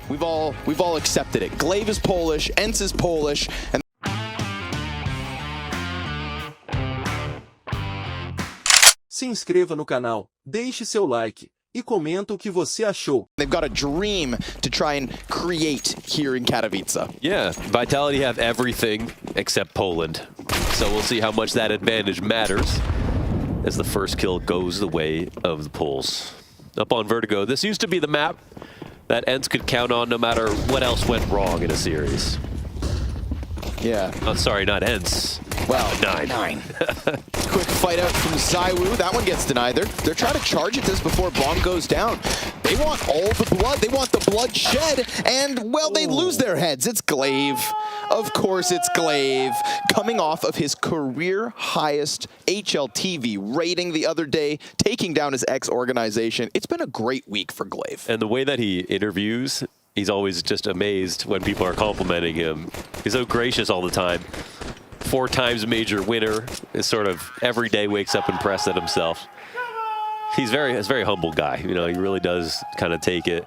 We've all accepted it. Glaive is Polish, ENCE is Polish, and Se inscreva no canal, deixe seu like e comenta o que você achou. they've got a dream to try and create here in Katowice. Yeah, Vitality have everything except Poland. So we'll see how much that advantage matters as the first kill goes the way of the Poles. Up on Vertigo, this used to be the map that ENCE could count on no matter what else went wrong in a series. Yeah. Oh, sorry, not ENCE. Well, 9. Quick fight out from ZywOo. That one gets denied. They're trying to charge at this before bomb goes down. They want all the blood. They want the blood shed. And, well, they lose their heads. It's Glaive. Of course it's Glaive. Coming off of his career highest HLTV rating the other day, taking down his ex-organization. It's been a great week for Glaive. And the way that he interviews, he's always just amazed when people are complimenting him. He's so gracious all the time. 4 times major winner, is sort of every day wakes up impressed at himself. He's a very humble guy. You know, he really does kind of take it.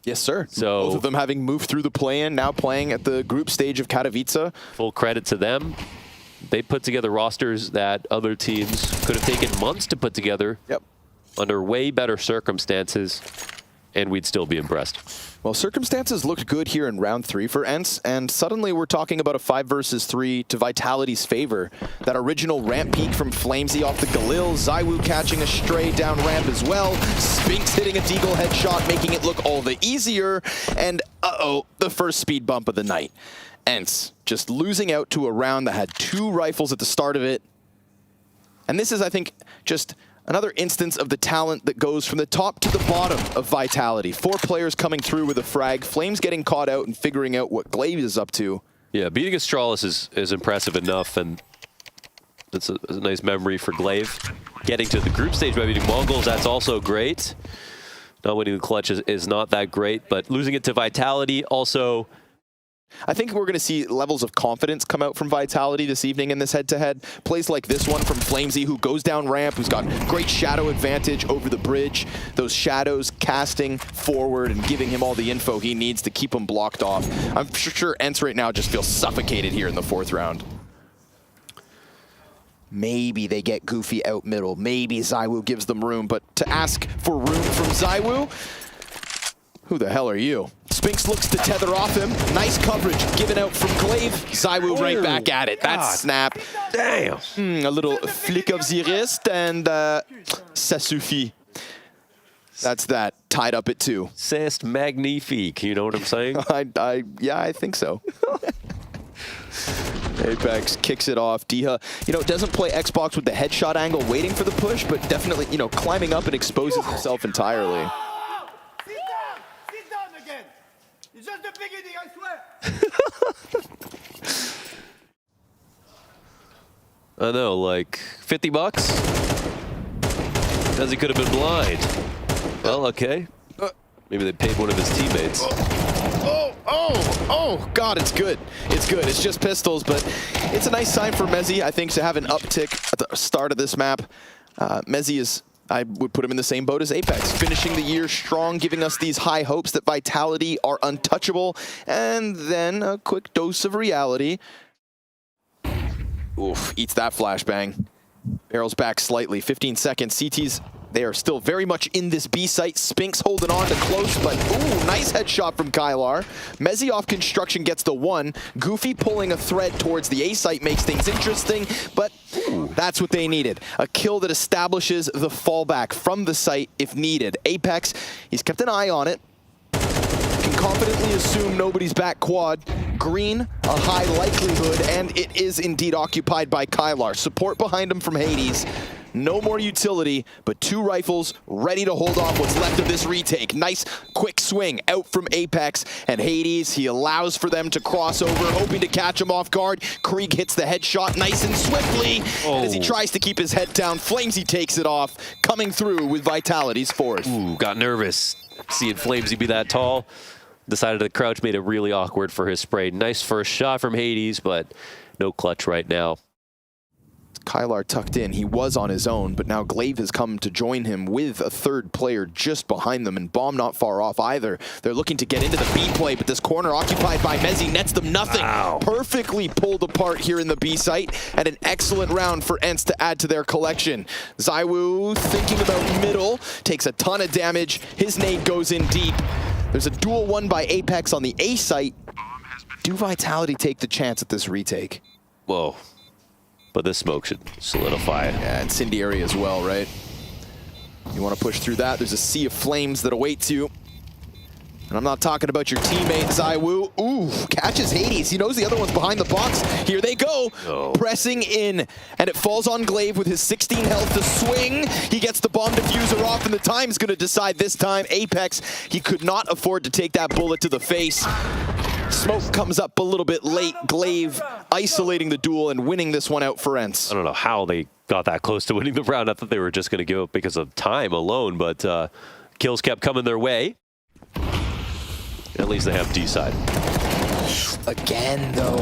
Yes, sir. So both of them having moved through the play-in, now playing at the group stage of Katowice. Full credit to them. They put together rosters that other teams could have taken months to put together. Yep. Under way better circumstances, and we'd still be impressed. Well, circumstances looked good here in round 3 for ENCE, and suddenly we're talking about a 5 versus 3 to Vitality's favor. That original ramp peek from Flamesy off the Galil, ZywOo catching a stray down ramp as well, Spinks hitting a deagle headshot, making it look all the easier, and uh-oh, the first speed bump of the night. ENCE just losing out to a round that had 2 rifles at the start of it. And this is, I think, just another instance of the talent that goes from the top to the bottom of Vitality. 4 players coming through with a frag, Flames getting caught out and figuring out what Glaive is up to. Yeah, beating Astralis is impressive enough, and it's a nice memory for Glaive. Getting to the group stage by beating Mongols, that's also great. Not winning the clutch is not that great, but losing it to Vitality also... I think we're going to see levels of confidence come out from Vitality this evening in this head-to-head. Plays like this one from Flamesy, who goes down ramp, who's got great shadow advantage over the bridge. Those shadows casting forward and giving him all the info he needs to keep him blocked off. I'm sure ENCE right now just feels suffocated here in the 4th round. Maybe they get Goofy out middle. Maybe ZywOo gives them room, but to ask for room from ZywOo, who the hell are you? Spinks looks to tether off him. Nice coverage given out from Glaive. ZywOo right back at it. That's snap. Damn. A little flick of the wrist, and ça suffit. That's that. Tied up at 2. C'est magnifique, you know what I'm saying? Yeah, I think so. Apex kicks it off. Diha, doesn't play Xbox with the headshot angle, waiting for the push, but definitely, climbing up and exposes himself entirely. It's just the beginning, I swear. I know, like 50 bucks? Because he could have been blind. Well, okay. Maybe they paid one of his teammates. Oh, God, it's good. It's good. It's just pistols, but it's a nice sign for Mezzy, I think, to have an uptick at the start of this map. Mezzy is... I would put him in the same boat as Apex, finishing the year strong, giving us these high hopes that Vitality are untouchable, and then a quick dose of reality. Oof, eats that flashbang. Barrels back slightly, 15 seconds. CTs, they are still very much in this B site. Spinks holding on to close, but ooh, nice headshot from Kylar. Mezzy off construction gets the 1. Goofy pulling a thread towards the A site makes things interesting, but that's what they needed. A kill that establishes the fallback from the site if needed. Apex, he's kept an eye on it. Can confidently assume nobody's back quad. Green, a high likelihood, and it is indeed occupied by Kylar. Support behind him from Hades. No more utility, but 2 rifles ready to hold off what's left of this retake. Nice quick swing out from Apex, and Hades, he allows for them to cross over, hoping to catch him off guard. Krieg hits the headshot nice and swiftly, and as he tries to keep his head down, Flamesy takes it off, coming through with Vitality's 4th. Ooh, got nervous. Seeing Flamesy be that tall, decided to crouch, made it really awkward for his spray. Nice first shot from Hades, but no clutch right now. Kylar tucked in. He was on his own, but now Glaive has come to join him with a third player just behind them, and Bomb not far off either. They're looking to get into the B play, but this corner occupied by Mezzi nets them nothing. Wow. Perfectly pulled apart here in the B site, and an excellent round for ENCE to add to their collection. ZywOo thinking about middle, takes a ton of damage. His nade goes in deep. There's a duel won by Apex on the A site. Do Vitality take the chance at this retake? Whoa. But this smoke should solidify it. Yeah, incendiary as well, right? You want to push through that. There's a sea of flames that awaits you. And I'm not talking about your teammate, ZywOo. Ooh, catches Hades. He knows the other one's behind the box. Here they go. Oh. Pressing in. And it falls on Glaive with his 16 health to swing. He gets the bomb diffuser off, and the time's going to decide this time. Apex, he could not afford to take that bullet to the face. Smoke comes up a little bit late. Glaive isolating the duel and winning this one out for ENCE. I don't know how they got that close to winning the round. I thought they were just going to give up because of time alone, but kills kept coming their way. At least they have D side. Again, though,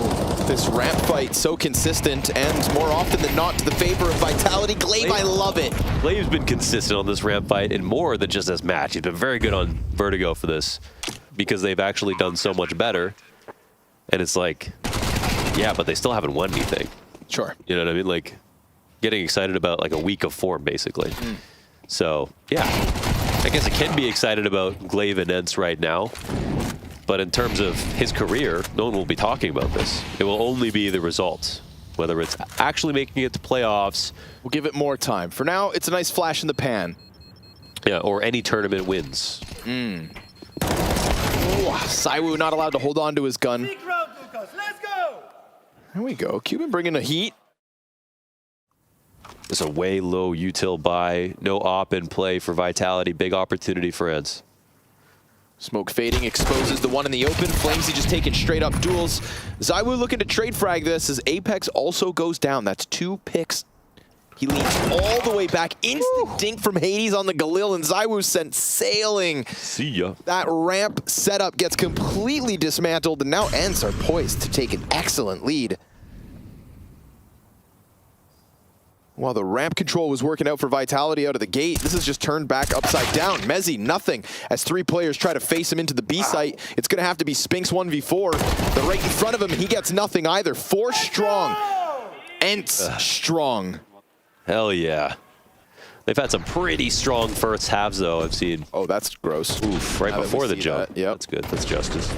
this ramp fight so consistent and more often than not to the favor of Vitality. Glaive, I love it. Glaive's been consistent on this ramp fight and more than just this match. He's been very good on Vertigo for this because they've actually done so much better. And it's like, yeah, but they still haven't won anything. Sure. You know what I mean? Like, getting excited about like a week of form, basically. So, yeah. I guess I can be excited about Glaive and ENCE right now. But in terms of his career, no one will be talking about this. It will only be the results. Whether it's actually making it to playoffs. We'll give it more time. For now, it's a nice flash in the pan. Yeah, or any tournament wins. ZywOo not allowed to hold on to his gun. Big round, Lucas. Let's go. There we go. Cuban bringing the heat. It's a way low util buy. No op in play for Vitality. Big opportunity for ENCE. Smoke fading, exposes the one in the open. Flamesy just taking straight up duels. ZywOo looking to trade frag this as Apex also goes down. That's 2 picks. He leans all the way back. Instant dink from Hades on the Galil, and ZywOo sent sailing. See ya. That ramp setup gets completely dismantled, and now ENCE are poised to take an excellent lead. While the ramp control was working out for Vitality out of the gate, this is just turned back upside down. Mezzi, nothing. As 3 players try to face him into the B site, it's going to have to be Spinks 1v4. They're right in front of him, and he gets nothing either. 4 strong. ENCE strong. Hell yeah. They've had some pretty strong first halves, though, I've seen. Oh, that's gross. Oof, right before the jump. Yep. That's good. That's justice.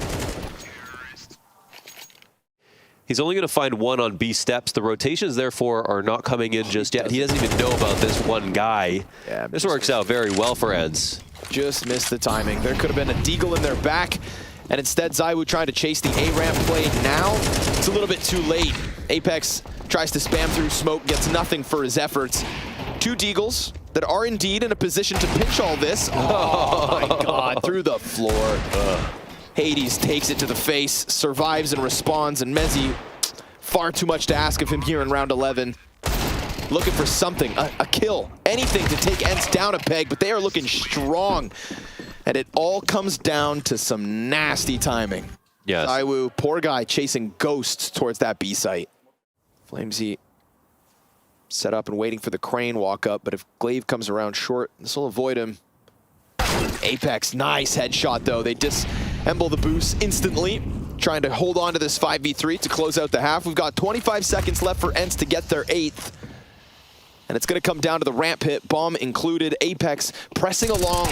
He's only going to find 1 on B steps. The rotations, therefore, are not coming in just yet. He doesn't even know about this one guy. Yeah, this works out very well for ENCE. Just missed the timing. There could have been a deagle in their back, and instead ZywOo trying to chase the A-ramp play now. It's a little bit too late. Apex tries to spam through smoke, gets nothing for his efforts. 2 deagles that are indeed in a position to pinch all this. Oh my God, through the floor. Hades takes it to the face, survives and responds, and Mezzi, far too much to ask of him here in round 11. Looking for something, a kill, anything to take ENCE down a peg, but they are looking strong. And it all comes down to some nasty timing. Yes. ZywOo, poor guy, chasing ghosts towards that B site. Flamesy set up and waiting for the crane walk up, but if Glaive comes around short, this will avoid him. Apex, nice headshot though. They disassemble the boost instantly, trying to hold on to this 5v3 to close out the half. We've got 25 seconds left for ENCE to get their 8th. And it's going to come down to the ramp hit, bomb included. Apex pressing along,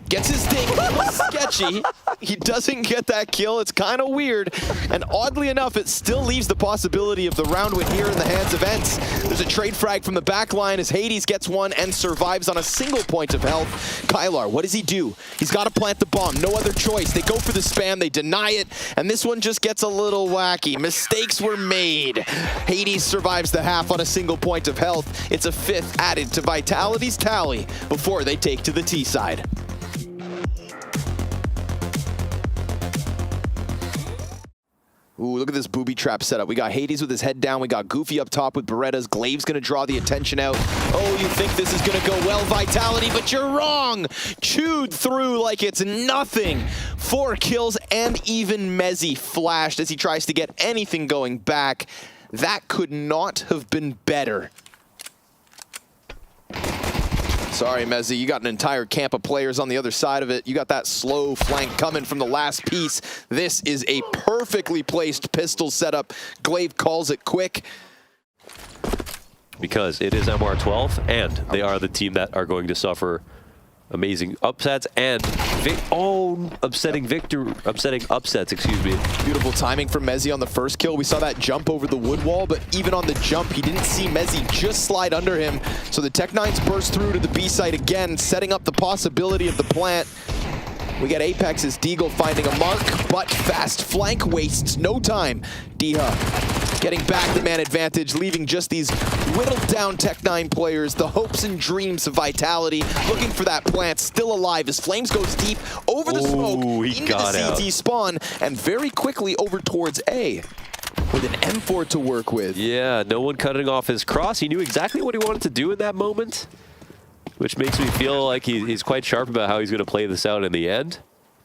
gets his ding. Sketchy. He doesn't get that kill. It's kind of weird. And oddly enough, it still leaves the possibility of the round win here in the hands of ENCE. There's a trade frag from the back line as Hades gets one and survives on a single point of health. Kylar, what does he do? He's got to plant the bomb. No other choice. They go for the spam. They deny it. And this one just gets a little wacky. Mistakes were made. Hades survives the half on a single point of health. It's a 5th added to Vitality's tally before they take to the T side. Ooh, look at this booby trap setup. We got Hades with his head down. We got Goofy up top with Berettas. Glaive's going to draw the attention out. Oh, you think this is going to go well, Vitality, but you're wrong. Chewed through like it's nothing. 4 kills, and even Mezzi flashed as he tries to get anything going back. That could not have been better Sorry, Mezzi, you got an entire camp of players on the other side of it. You got that slow flank coming from the last piece. This is a perfectly placed pistol setup. Glaive calls it quick. Because it is MR12, and they are the team that are going to suffer amazing upsets and upsetting upsets, excuse me. Beautiful timing from Mezzi on the first kill. We saw that jump over the wood wall, but even on the jump, he didn't see Mezzi just slide under him. So the Tech-9s burst through to the B site again, setting up the possibility of the plant. We get Apex's Deagle finding a mark, but fast flank wastes no time. Diha getting back the man advantage, leaving just these whittled down Tech-9 players, the hopes and dreams of Vitality, looking for that plant, still alive as Flames goes deep over the smoke into the CT spawn, and very quickly over towards A with an M4 to work with. Yeah, no one cutting off his cross. He knew exactly what he wanted to do in that moment, which makes me feel like he's quite sharp about how he's going to play this out in the end.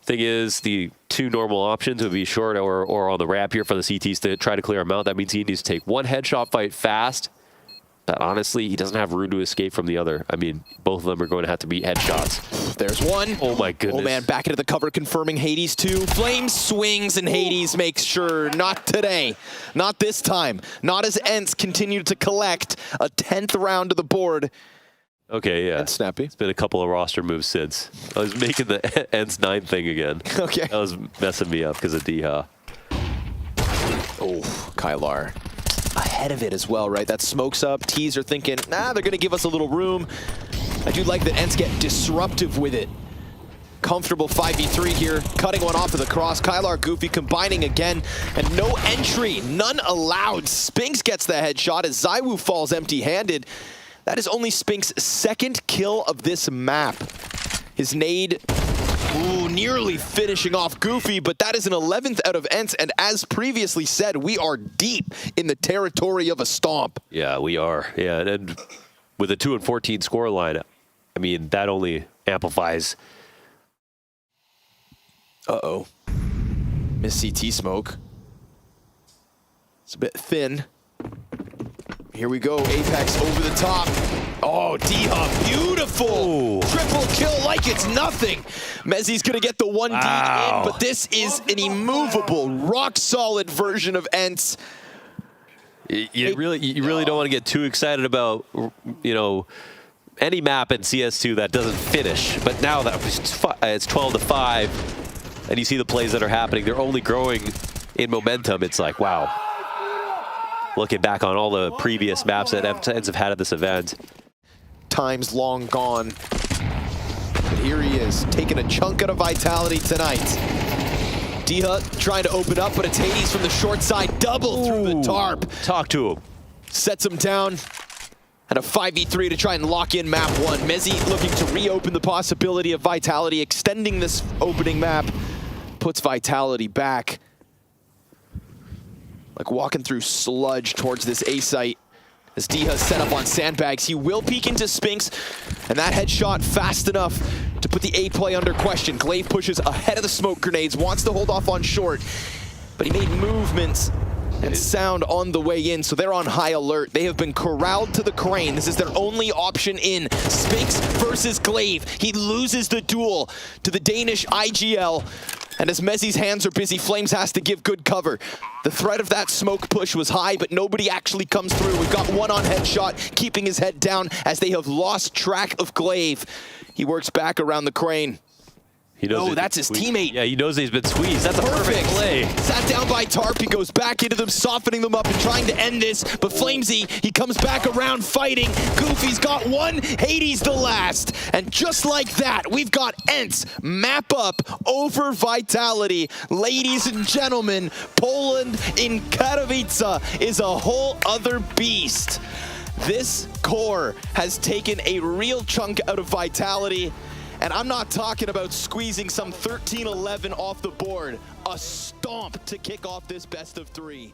Thing is, the two normal options would be short or on the ramp here for the CTs to try to clear him out. That means he needs to take one headshot fight fast. But honestly, he doesn't have room to escape from the other. I mean, both of them are going to have to be headshots. There's one. Oh my goodness. Oh man, back into the cover, confirming Hades too. Flames swings and Hades makes sure, not today, not this time. Not as ENCE continue to collect a 10th round of the board. Okay, yeah. And Snappy. It's been a couple of roster moves since. I was making the ENCE 9 thing again. Okay. That was messing me up because of Diha. Oh, Kylar. Ahead of it as well, right? That smokes up. T's are thinking, nah, they're going to give us a little room. I do like that ENCE get disruptive with it. Comfortable 5v3 here, cutting one off of the cross. Kylar, Goofy combining again, and no entry, none allowed. Spinks gets the headshot as ZywOo falls empty-handed. That is only Spink's second kill of this map. His nade, nearly finishing off Goofy, but that is an 11th out of ENCE, and as previously said, we are deep in the territory of a stomp. Yeah, we are. Yeah, and with a 2-14 scoreline, I mean, that only amplifies. Uh-oh. Miss CT smoke. It's a bit thin. Here we go, Apex over the top. Oh, Diha, beautiful! Triple kill like it's nothing. Mezzi's gonna get the 1D in, but this is an immovable, rock-solid version of ENCE. You really don't want to get too excited about, you know, any map in CS2 that doesn't finish. But now that it's 12-5, and you see the plays that are happening, they're only growing in momentum. It's like, wow. Looking back on all the previous maps that ENCE have had at this event. Time's long gone. But here he is, taking a chunk out of Vitality tonight. Diha trying to open up, but it's Hades from the short side, double through the tarp. Talk to him. Sets him down. And a 5v3 to try and lock in map 1. Mezzi looking to reopen the possibility of Vitality, extending this opening map. Puts Vitality back. Like walking through sludge towards this A site. As Diha's set up on sandbags, he will peek into Spinks, and that headshot fast enough to put the A play under question. Glaive pushes ahead of the smoke grenades, wants to hold off on short, but he made movements and sound on the way in, so they're on high alert. They have been corralled to the crane. This is their only option in. Spinks versus Glaive. He loses the duel to the Danish IGL. And as Mezzi's hands are busy, Flames has to give good cover. The threat of that smoke push was high, but nobody actually comes through. We've got one on headshot, keeping his head down as they have lost track of Glaive. He works back around the crane. He knows that's his teammate. Yeah, he knows he's been squeezed. That's a perfect play. Sat down by Tarp, he goes back into them, softening them up and trying to end this, but Flamesy, he comes back around fighting. Goofy's got one, Hades the last. And just like that, we've got ENCE map up over Vitality. Ladies and gentlemen, Poland in Katowice is a whole other beast. This core has taken a real chunk out of Vitality. And I'm not talking about squeezing some 13-11 off the board. A stomp to kick off this best of 3.